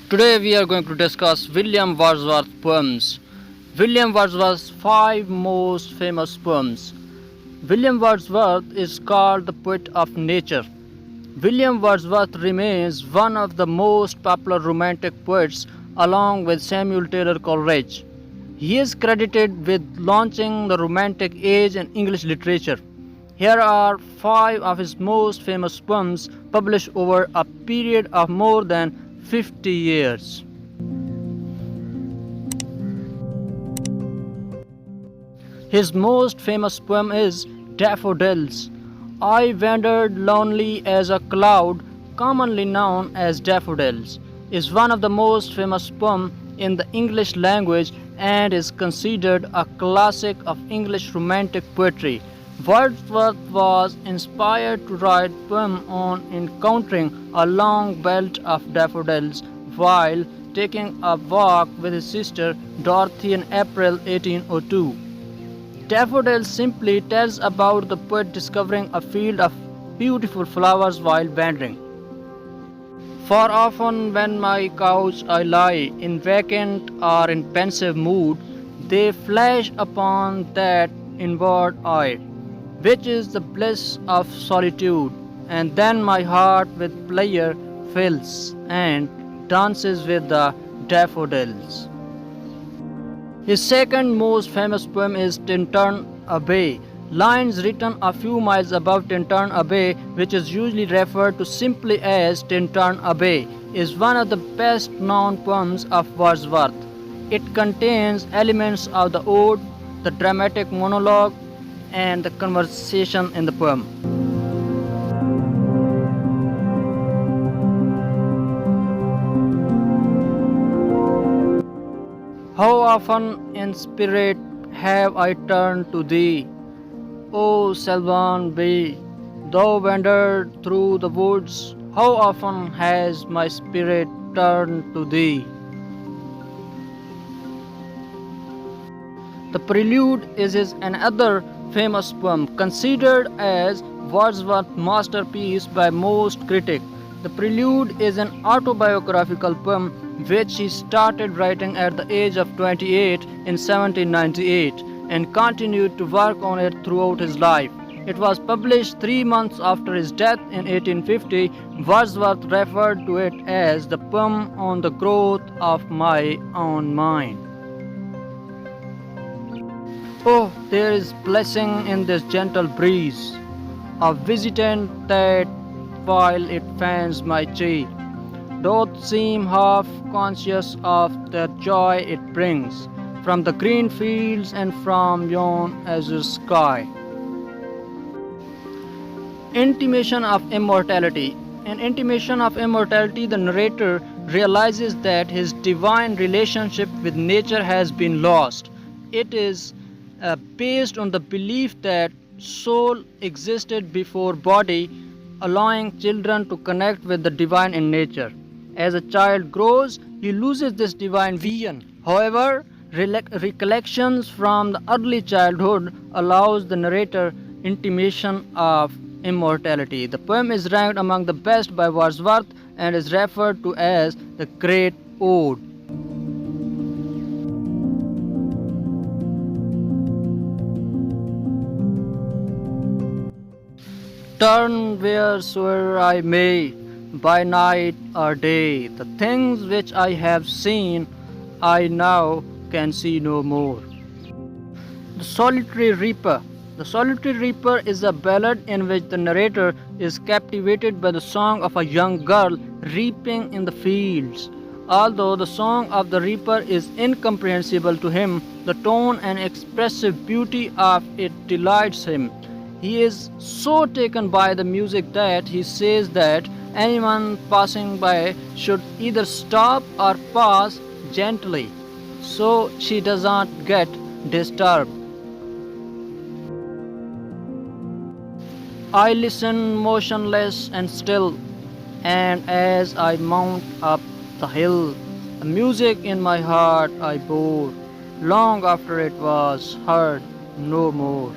Today we are going to discuss William Wordsworth poems. William Wordsworth's five most famous poems. William Wordsworth is called the poet of nature. William Wordsworth remains one of the most popular romantic poets along with Samuel Taylor Coleridge. He is credited with launching the Romantic age in English literature. Here are five of his most famous poems published over a period of more than 50 years. His most famous poem is Daffodils. I wandered lonely as a cloud, commonly known as Daffodils, is one of the most famous poems in the English language and is considered a classic of English romantic poetry. Wordsworth was inspired to write a poem on encountering a long belt of daffodils while taking a walk with his sister Dorothy in April 1802. Daffodils simply tells about the poet discovering a field of beautiful flowers while wandering. For often when my couch I lie, in vacant or in pensive mood, they flash upon that inward eye, which is the bliss of solitude, and then my heart with pleasure fills and dances with the daffodils. His second most famous poem is Tintern Abbey. Lines written a few miles above Tintern Abbey, which is usually referred to simply as Tintern Abbey, is one of the best known poems of Wordsworth. It contains elements of the ode, the dramatic monologue, and the conversation in the poem. How often in spirit have I turned to thee, O Sylvan bee, thou wandered through the woods, how often has my spirit turned to thee? The Prelude is his another famous poem, considered as Wordsworth's masterpiece by most critics. The Prelude is an autobiographical poem which he started writing at the age of 28 in 1798 and continued to work on it throughout his life. It was published 3 months after his death in 1850. Wordsworth referred to it as the poem on the growth of my own mind. Oh, there is blessing in this gentle breeze, a visitant that, while it fans my cheek, doth seem half conscious of the joy it brings from the green fields and from yon azure sky. Intimation of immortality. In Intimation of Immortality, the narrator realizes that his divine relationship with nature has been lost. It is based on the belief that soul existed before body, allowing children to connect with the divine in nature. As a child grows, he loses this divine vision. However, recollections from the early childhood allows the narrator intimation of immortality. The poem is ranked among the best by Wordsworth and is referred to as the Great Ode. Turn wheresoever I may, by night or day, the things which I have seen, I now can see no more. The Solitary Reaper. The Solitary Reaper is a ballad in which the narrator is captivated by the song of a young girl reaping in the fields. Although the song of the reaper is incomprehensible to him, the tone and expressive beauty of it delights him. He is so taken by the music that he says that anyone passing by should either stop or pass gently so she does not get disturbed. I listen motionless and still, and as I mount up the hill, the music in my heart I bore, long after it was heard no more.